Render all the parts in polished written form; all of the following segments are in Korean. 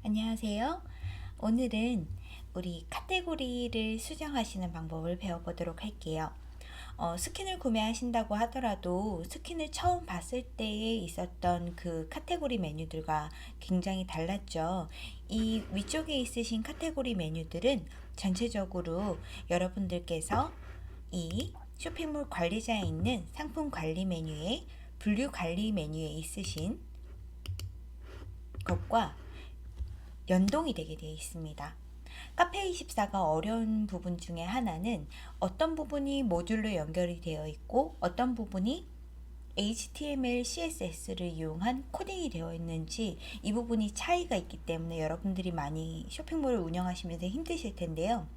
안녕하세요. 오늘은 우리 카테고리를 수정하시는 방법을 배워보도록 할게요. 스킨을 구매하신다고 하더라도 스킨을 처음 봤을 때에 있었던 그 카테고리 메뉴들과 굉장히 달랐죠. 이 위쪽에 있으신 카테고리 메뉴들은 전체적으로 여러분들께서 이 쇼핑몰 관리자에 있는 상품 관리 메뉴에 분류 관리 메뉴에 있으신 것과 연동이 되게 되어 있습니다. 카페24가 어려운 부분 중에 하나는 어떤 부분이 모듈로 연결이 되어 있고 어떤 부분이 HTML, CSS를 이용한 코딩이 되어 있는지 이 부분이 차이가 있기 때문에 여러분들이 많이 쇼핑몰을 운영하시면서 힘드실 텐데요.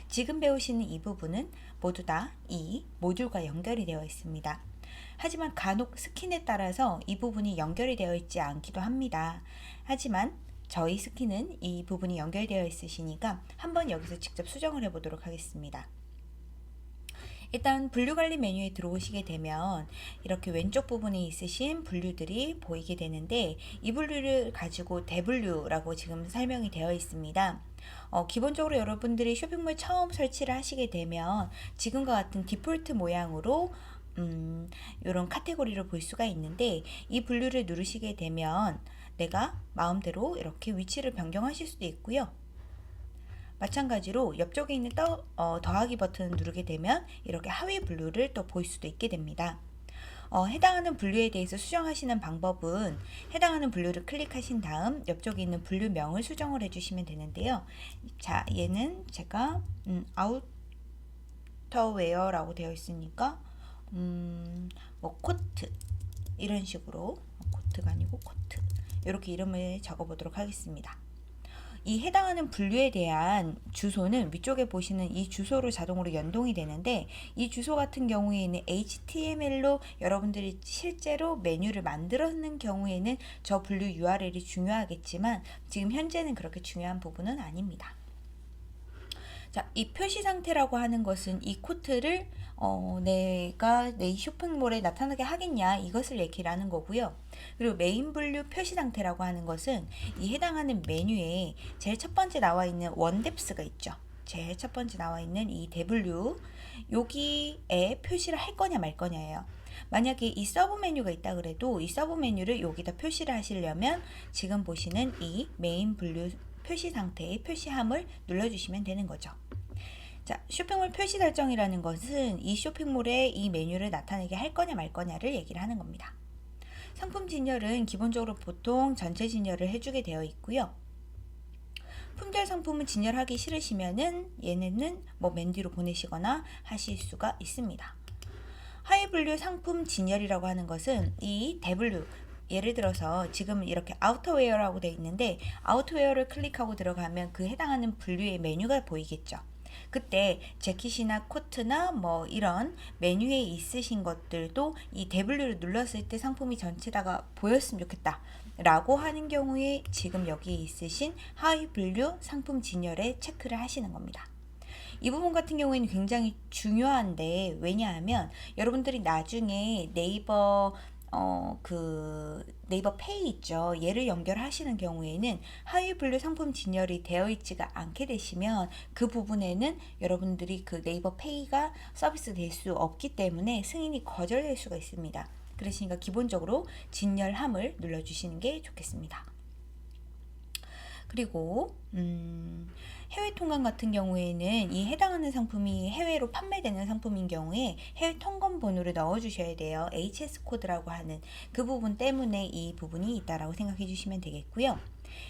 지금 배우시는 이 부분은 모두 다 이 모듈과 연결이 되어 있습니다. 하지만 간혹 스킨에 따라서 이 부분이 연결이 되어 있지 않기도 합니다. 하지만 저희 스킨은 이 부분이 연결되어 있으시니까 한번 여기서 직접 수정을 해보도록 하겠습니다. 일단 분류관리 메뉴에 들어오시게 되면 이렇게 왼쪽 부분에 있으신 분류들이 보이게 되는데 이 분류를 가지고 대분류라고 지금 설명이 되어 있습니다. 기본적으로 여러분들이 쇼핑몰 처음 설치를 하시게 되면 지금과 같은 디폴트 모양으로 이런 카테고리를 볼 수가 있는데 이 분류를 누르시게 되면 내가 마음대로 이렇게 위치를 변경하실 수도 있고요. 마찬가지로 옆쪽에 있는 더하기 버튼을 누르게 되면 이렇게 하위 분류를 또 볼 수도 있게 됩니다. 해당하는 분류에 대해서 수정하시는 방법은 해당하는 분류를 클릭하신 다음 옆쪽에 있는 분류명을 수정을 해주시면 되는데요. 자, 얘는 제가 아우터웨어라고 되어 있으니까 뭐 코트 이런 식으로 코트가 아니고 코트 이렇게 이름을 적어보도록 하겠습니다. 이 해당하는 분류에 대한 주소는 위쪽에 보시는 이 주소로 자동으로 연동이 되는데 이 주소 같은 경우에는 HTML로 여러분들이 실제로 메뉴를 만들었는 경우에는 저 분류 URL이 중요하겠지만 지금 현재는 그렇게 중요한 부분은 아닙니다. 자, 이 표시 상태라고 하는 것은 이 코트를 내가 내 쇼핑몰에 나타나게 하겠냐 이것을 얘기를 하는 거고요. 그리고 메인 분류 표시 상태라고 하는 것은 이 해당하는 메뉴에 제일 첫 번째 나와 있는 원뎁스가 있죠. 제일 첫 번째 나와 있는 이 대분류 여기에 표시를 할 거냐 말 거냐예요. 만약에 이 서브 메뉴가 있다 그래도 이 서브 메뉴를 여기다 표시를 하시려면 지금 보시는 이 메인 분류 표시 상태의 표시함을 눌러주시면 되는 거죠. 자, 쇼핑몰 표시 설정이라는 것은 이 쇼핑몰에 이 메뉴를 나타내게 할 거냐 말 거냐를 얘기를 하는 겁니다. 상품 진열은 기본적으로 보통 전체 진열을 해주게 되어 있고요. 품절 상품은 진열하기 싫으시면은 얘네는 뭐 맨 뒤로 보내시거나 하실 수가 있습니다. 하위 분류 상품 진열이라고 하는 것은 이 대분류 예를 들어서 지금 이렇게 아우터웨어라고 되어 있는데 아우터웨어를 클릭하고 들어가면 그 해당하는 분류의 메뉴가 보이겠죠. 그때 재킷이나 코트나 뭐 이런 메뉴에 있으신 것들도 이 대분류를 눌렀을 때 상품이 전체 다가 보였으면 좋겠다 라고 하는 경우에 지금 여기 있으신 하위 분류 상품 진열에 체크를 하시는 겁니다. 이 부분 같은 경우에는 굉장히 중요한데 왜냐하면 여러분들이 나중에 네이버 네이버 페이 있죠. 얘를 연결하시는 경우에는 하위 분류 상품 진열이 되어 있지가 않게 되시면 그 부분에는 여러분들이 그 네이버 페이가 서비스 될 수 없기 때문에 승인이 거절될 수가 있습니다. 그러시니까 기본적으로 진열함을 눌러주시는 게 좋겠습니다. 그리고 해외 통관 같은 경우에는 이 해당하는 상품이 해외로 판매되는 상품인 경우에 해외 통관 번호를 넣어 주셔야 돼요. HS 코드라고 하는 그 부분 때문에 이 부분이 있다라고 생각해 주시면 되겠고요.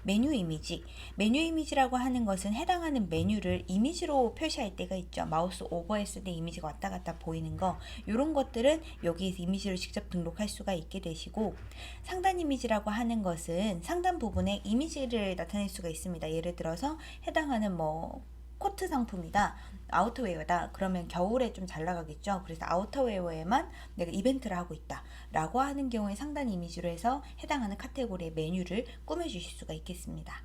메뉴 이미지라고 하는 것은 해당하는 메뉴를 이미지로 표시할 때가 있죠. 마우스 오버했을 때 이미지가 왔다 갔다 보이는 거 이런 것들은 여기에서 이미지를 직접 등록할 수가 있게 되시고 상단 이미지라고 하는 것은 상단 부분에 이미지를 나타낼 수가 있습니다. 예를 들어서 해당하는 뭐 코트 상품이다, 아우터웨어다. 그러면 겨울에 좀 잘 나가겠죠. 그래서 아우터웨어에만 내가 이벤트를 하고 있다 라고 하는 경우에 상단 이미지로 해서 해당하는 카테고리의 메뉴를 꾸며주실 수가 있겠습니다.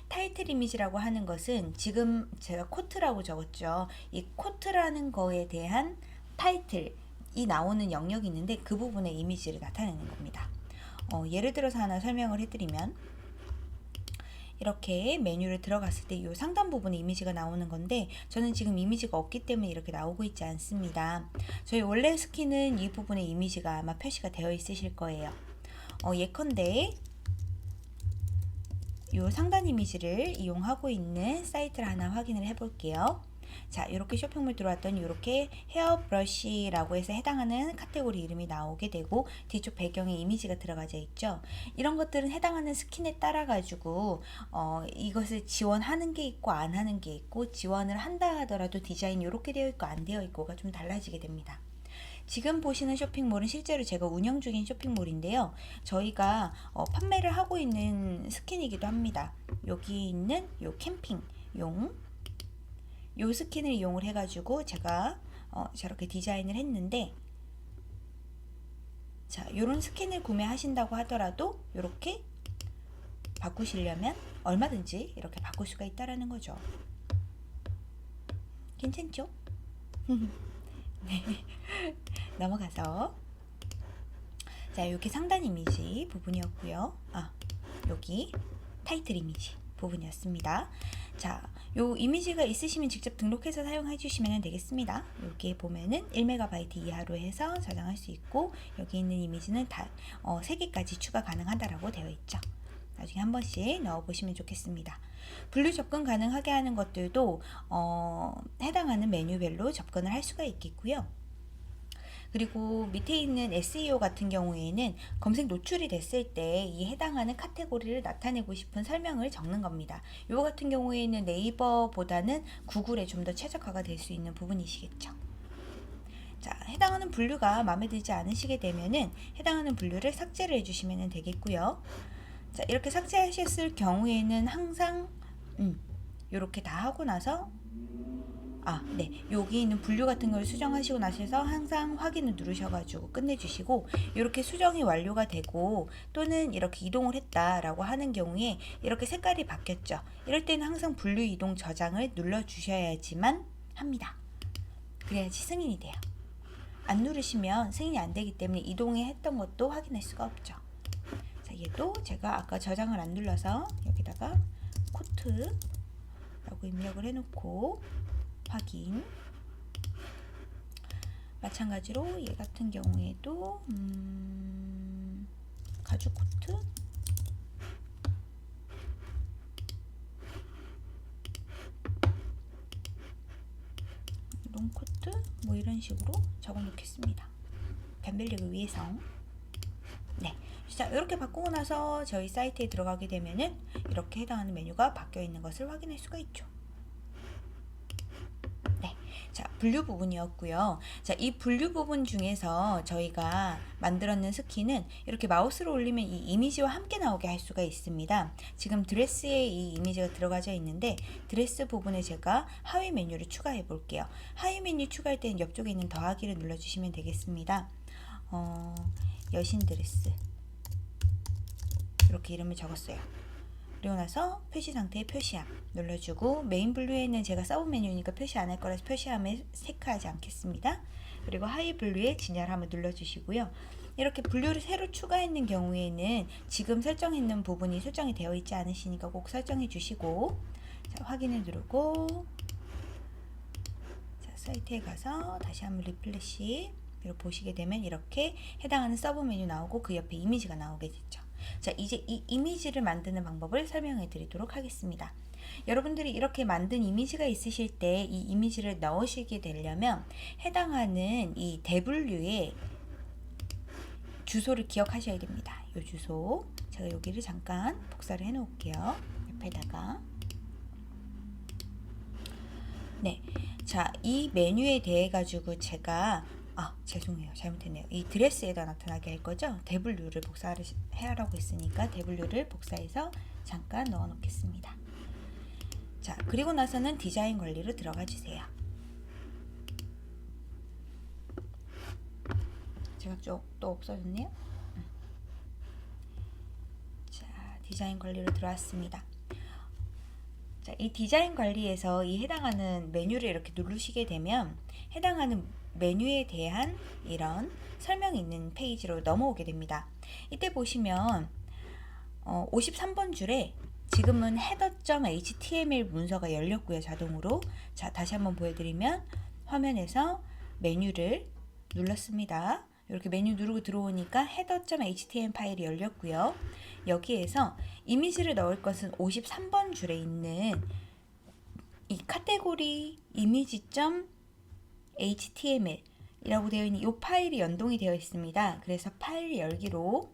타이틀 이미지라고 하는 것은 지금 제가 코트라고 적었죠. 이 코트라는 거에 대한 타이틀이 나오는 영역이 있는데 그 부분의 이미지를 나타내는 겁니다. 예를 들어서 하나 설명을 해드리면 이렇게 메뉴를 들어갔을 때 이 상단 부분에 이미지가 나오는 건데 저는 지금 이미지가 없기 때문에 이렇게 나오고 있지 않습니다. 저희 원래 스킨은 이 부분에 이미지가 아마 표시가 되어 있으실 거예요. 예컨대 이 상단 이미지를 이용하고 있는 사이트를 하나 확인을 해 볼게요. 자, 이렇게 쇼핑몰 들어왔더니 이렇게 헤어 브러쉬라고 해서 해당하는 카테고리 이름이 나오게 되고 뒤쪽 배경에 이미지가 들어가져 있죠. 이런 것들은 해당하는 스킨에 따라 가지고 이것을 지원하는 게 있고 안 하는 게 있고, 지원을 한다 하더라도 디자인이 이렇게 되어 있고 안 되어 있고가 좀 달라지게 됩니다. 지금 보시는 쇼핑몰은 실제로 제가 운영 중인 쇼핑몰인데요. 저희가 판매를 하고 있는 스킨이기도 합니다. 여기 있는 요 캠핑용 요 스킨을 이용을 해가지고 제가 저렇게 디자인을 했는데, 자, 요런 스킨을 구매하신다고 하더라도 이렇게 바꾸시려면 얼마든지 이렇게 바꿀 수가 있다라는 거죠. 괜찮죠? 네. 넘어가서, 자, 여기 상단 이미지 부분이었고요. 여기 타이틀 이미지 부분이었습니다. 자, 요 이미지가 있으시면 직접 등록해서 사용해 주시면 되겠습니다. 여기에 보면은 1MB 이하로 해서 저장할 수 있고, 여기 있는 이미지는 다 3개까지 추가 가능하다라고 되어 있죠. 나중에 한 번씩 넣어 보시면 좋겠습니다. 분류 접근 가능하게 하는 것들도 해당하는 메뉴별로 접근을 할 수가 있겠고요. 그리고 밑에 있는 SEO 같은 경우에는 검색 노출이 됐을 때 이 해당하는 카테고리를 나타내고 싶은 설명을 적는 겁니다. 이거 같은 경우에는 네이버보다는 구글에 좀 더 최적화가 될 수 있는 부분이시겠죠. 자, 해당하는 분류가 마음에 들지 않으시게 되면은 해당하는 분류를 삭제를 해주시면 되겠고요. 자, 이렇게 삭제하셨을 경우에는 항상 이렇게 다 하고 나서 네, 여기 있는 분류 같은 걸 수정하시고 나셔서 항상 확인을 누르셔가지고 끝내주시고, 이렇게 수정이 완료가 되고 또는 이렇게 이동을 했다라고 하는 경우에 이렇게 색깔이 바뀌었죠. 이럴 때는 항상 분류 이동 저장을 눌러주셔야지만 합니다. 그래야지 승인이 돼요. 안 누르시면 승인이 안 되기 때문에 이동해 했던 것도 확인할 수가 없죠. 자, 얘도 제가 아까 저장을 안 눌러서 여기다가 코트라고 입력을 해놓고 확인. 마찬가지로 얘 같은 경우에도 가죽 코트, 롱 코트, 뭐 이런 식으로 적어 놓겠습니다. 변별력을 위해서. 네. 자, 이렇게 바꾸고 나서 저희 사이트에 들어가게 되면은 이렇게 해당하는 메뉴가 바뀌어 있는 것을 확인할 수가 있죠. 자, 분류 부분이었고요. 자, 이 분류 부분 중에서 저희가 만들었는 스킨은 이렇게 마우스를 올리면 이 이미지와 함께 나오게 할 수가 있습니다. 지금 드레스에 이 이미지가 들어가져 있는데 드레스 부분에 제가 하위 메뉴를 추가해 볼게요. 하위 메뉴 추가할 때는 옆쪽에 있는 더하기를 눌러주시면 되겠습니다. 여신 드레스 이렇게 이름을 적었어요. 그리고 나서 표시 상태에 표시함 눌러주고, 메인 분류에는 제가 서브 메뉴니까 표시 안 할 거라서 표시함에 체크하지 않겠습니다. 그리고 하위 분류에 진열함을 눌러주시고요. 이렇게 분류를 새로 추가했는 경우에는 지금 설정했는 부분이 설정이 되어 있지 않으시니까 꼭 설정해 주시고, 자, 확인을 누르고, 자, 사이트에 가서 다시 한번 리플래시 보시게 되면 이렇게 해당하는 서브 메뉴 나오고 그 옆에 이미지가 나오게 되죠. 자, 이제 이 이미지를 만드는 방법을 설명해 드리도록 하겠습니다. 여러분들이 이렇게 만든 이미지가 있으실 때 이 이미지를 넣으시게 되려면 해당하는 이 대분류의 주소를 기억하셔야 됩니다. 이 주소 제가 여기를 잠깐 복사를 해 놓을게요. 옆에다가. 네, 자, 이 메뉴에 대해 가지고 제가 죄송해요. 잘못했네요. 이 드레스에다 나타나게 할 거죠? 대분류를 복사를 하라고 했으니까 대분류를 복사해서 잠깐 넣어 놓겠습니다. 자, 그리고 나서는 디자인 관리로 들어가 주세요. 제가 또 없어졌네요. 자, 디자인 관리로 들어왔습니다. 자, 이 디자인 관리에서 이 해당하는 메뉴를 이렇게 누르시게 되면 해당하는 메뉴에 대한 이런 설명이 있는 페이지로 넘어오게 됩니다. 이때 보시면 53번 줄에 지금은 header.html 문서가 열렸고요, 자동으로. 자, 다시 한번 보여드리면 화면에서 메뉴를 눌렀습니다. 이렇게 메뉴 누르고 들어오니까 header.html 파일이 열렸고요. 여기에서 이미지를 넣을 것은 53번 줄에 있는 이 카테고리 이미지.html 이라고 되어 있는 이 파일이 연동이 되어 있습니다. 그래서 파일 열기로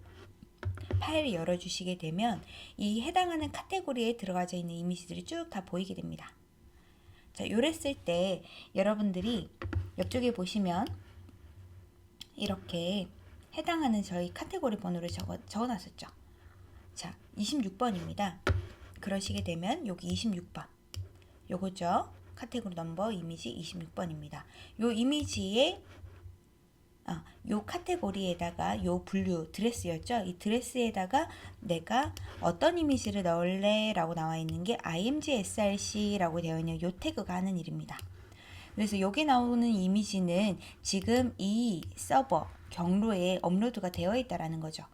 파일을 열어주시게 되면 이 해당하는 카테고리에 들어가져 있는 이미지들이 쭉 다 보이게 됩니다. 자, 요랬을 때 여러분들이 옆쪽에 보시면 이렇게 해당하는 저희 카테고리 번호를 적어놨었죠. 자, 26번입니다. 그러시게 되면 여기 26번 요거죠. 카테고리 넘버 이미지 26번입니다. 요 이미지에 요 카테고리에다가 요 분류 드레스였죠. 이 드레스에다가 내가 어떤 이미지를 넣을래 라고 나와 있는 게 imgsrc 라고 되어 있는 요 태그가 하는 일입니다. 그래서 여기 나오는 이미지는 지금 이 서버 경로에 업로드가 되어 있다라는 거죠.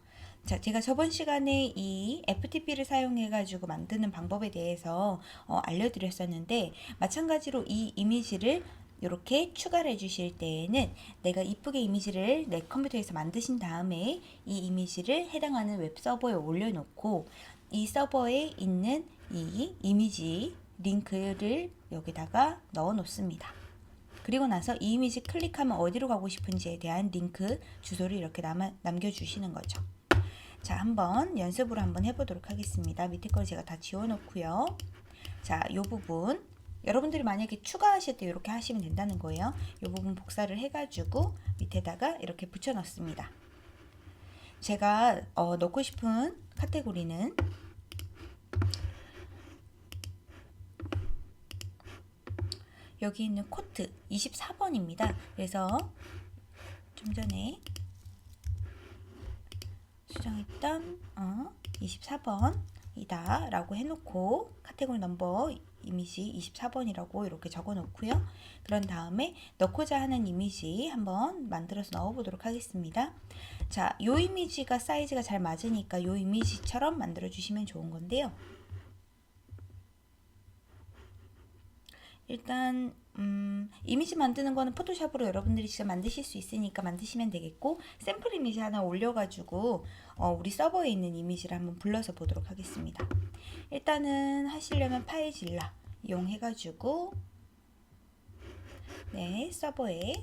자, 제가 저번 시간에 이 FTP를 사용해 가지고 만드는 방법에 대해서 알려드렸었는데, 마찬가지로 이 이미지를 이렇게 추가를 해주실 때에는 내가 이쁘게 이미지를 내 컴퓨터에서 만드신 다음에 이 이미지를 해당하는 웹 서버에 올려놓고 이 서버에 있는 이 이미지 링크를 여기다가 넣어 놓습니다. 그리고 나서 이 이미지 클릭하면 어디로 가고 싶은지에 대한 링크 주소를 이렇게 남겨주시는 거죠. 자, 한번 연습으로 한번 해보도록 하겠습니다. 밑에 걸 제가 다 지워놓고요. 자, 이 부분 여러분들이 만약에 추가하실 때 이렇게 하시면 된다는 거예요. 이 부분 복사를 해가지고 밑에다가 이렇게 붙여 넣습니다. 제가 넣고 싶은 카테고리는 여기 있는 코트 24번입니다. 그래서 좀 전에 수정했던 24번이다 라고 해놓고 카테고리 넘버 이미지 24번이라고 이렇게 적어 놓고요. 그런 다음에 넣고자 하는 이미지 한번 만들어서 넣어 보도록 하겠습니다. 자, 요 이미지가 사이즈가 잘 맞으니까 요 이미지처럼 만들어 주시면 좋은 건데요. 일단 이미지 만드는 거는 포토샵으로 여러분들이 직접 만드실 수 있으니까 만드시면 되겠고, 샘플 이미지 하나 올려가지고 우리 서버에 있는 이미지를 한번 불러서 보도록 하겠습니다. 일단은 하시려면 파이질라 이용해가지고 네, 서버에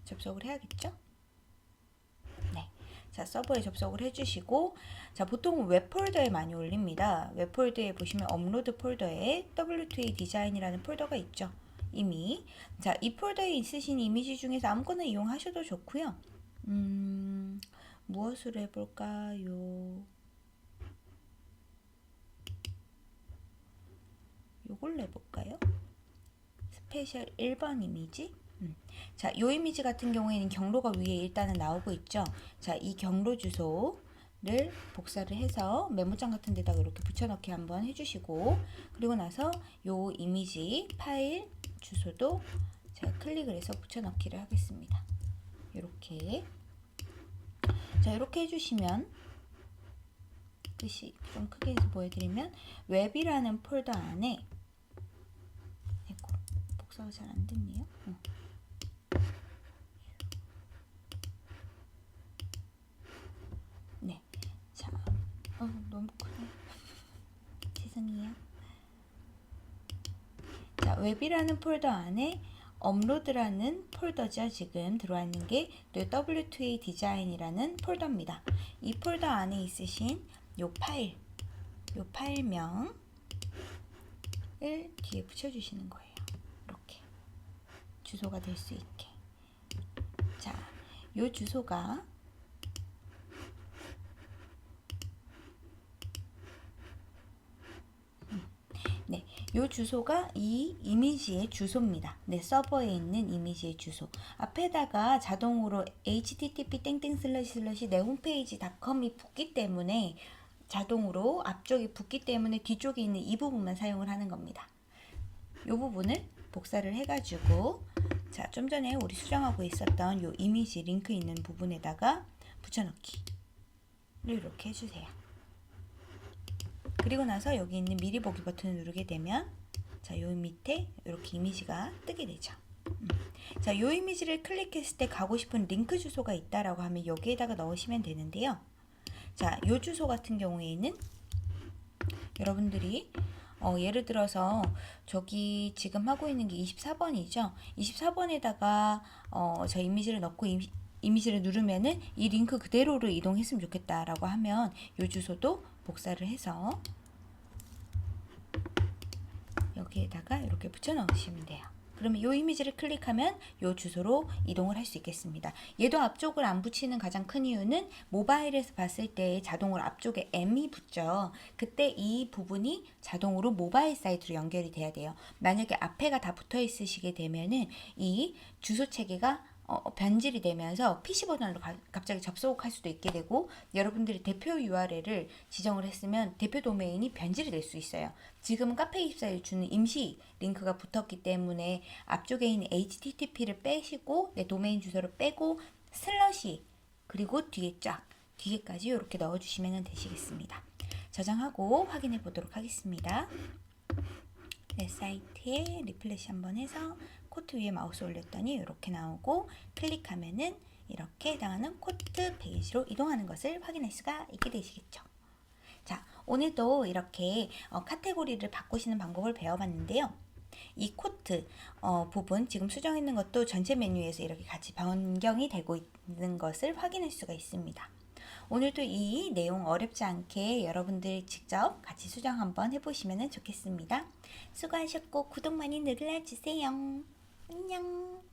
접속을 해야겠죠? 네. 자, 서버에 접속을 해주시고, 자, 보통 웹 폴더에 많이 올립니다. 웹 폴더에 보시면 업로드 폴더에 W2A 디자인이라는 폴더가 있죠. 이미. 자, 이 폴더에 있으신 이미지 중에서 아무거나 이용하셔도 좋고요. 무엇으로 해볼까요? 요걸 내볼까요? 스페셜 1번 이미지. 자, 이 이미지 같은 경우에는 경로가 위에 일단은 나오고 있죠. 자, 이 경로 주소를 복사를 해서 메모장 같은 데다가 이렇게 붙여넣기 한번 해주시고, 그리고 나서 이 이미지 파일 주소도 제가 클릭을 해서 붙여넣기를 하겠습니다. 이렇게. 자, 이렇게 해주시면 글씨 좀 크게 해서 보여드리면 웹이라는 폴더 안에 복사가 잘 안 됐네요. 네, 자, 너무 크네. 죄송해요. 자, 웹이라는 폴더 안에 업로드라는 폴더죠. 지금 들어와 있는 게 W2A 디자인이라는 폴더입니다. 이 폴더 안에 있으신 요 파일명을 뒤에 붙여주시는 거예요. 이렇게 주소가 될 수 있게. 자, 요 주소가 네, 요 주소가 이 이미지의 주소입니다. 네, 서버에 있는 이미지의 주소. 앞에다가 자동으로 http:// 내 홈페이지.com이 붙기 때문에 자동으로 앞쪽이 붙기 때문에 뒤쪽에 있는 이 부분만 사용을 하는 겁니다. 이 부분을 복사를 해가지고, 자, 좀 전에 우리 수정하고 있었던 이 이미지 링크 있는 부분에다가 붙여넣기를 이렇게 해주세요. 그리고 나서 여기 있는 미리 보기 버튼을 누르게 되면 자, 요 밑에 이렇게 이미지가 뜨게 되죠. 자, 요 이미지를 클릭했을 때 가고 싶은 링크 주소가 있다라고 하면 여기에다가 넣으시면 되는데요. 자, 요 주소 같은 경우에는 여러분들이 예를 들어서 저기 지금 하고 있는 게 24번이죠. 24번에다가 저 이미지를 넣고 이미지를 누르면은 이 링크 그대로를 이동했으면 좋겠다라고 하면 요 주소도 복사를 해서 여기에다가 이렇게 붙여 넣으시면 돼요. 그러면 이 이미지를 클릭하면 이 주소로 이동을 할 수 있겠습니다. 얘도 앞쪽을 안 붙이는 가장 큰 이유는 모바일에서 봤을 때 자동으로 앞쪽에 M이 붙죠. 그때 이 부분이 자동으로 모바일 사이트로 연결이 돼야 돼요. 만약에 앞에가 다 붙어 있으시게 되면은 이 주소 체계가 변질이 되면서 PC 버전으로 갑자기 접속할 수도 있게 되고 여러분들이 대표 URL을 지정을 했으면 대표 도메인이 변질이 될 수 있어요. 지금은 카페24에 주는 임시 링크가 붙었기 때문에 앞쪽에 있는 HTTP를 빼시고 내 도메인 주소를 빼고 슬러시 그리고 뒤에까지 이렇게 넣어주시면 되시겠습니다. 저장하고 확인해 보도록 하겠습니다. 내 사이트에 리플래시 한번 해서 코트 위에 마우스 올렸더니 이렇게 나오고 클릭하면은 이렇게 해당하는 코트 페이지로 이동하는 것을 확인할 수가 있게 되시겠죠. 자, 오늘도 이렇게 카테고리를 바꾸시는 방법을 배워봤는데요. 이 코트 부분 지금 수정했는 것도 전체 메뉴에서 이렇게 같이 변경이 되고 있는 것을 확인할 수가 있습니다. 오늘도 이 내용 어렵지 않게 여러분들 직접 같이 수정 한번 해보시면 좋겠습니다. 수고하셨고 구독 많이 눌러주세요. 안녕.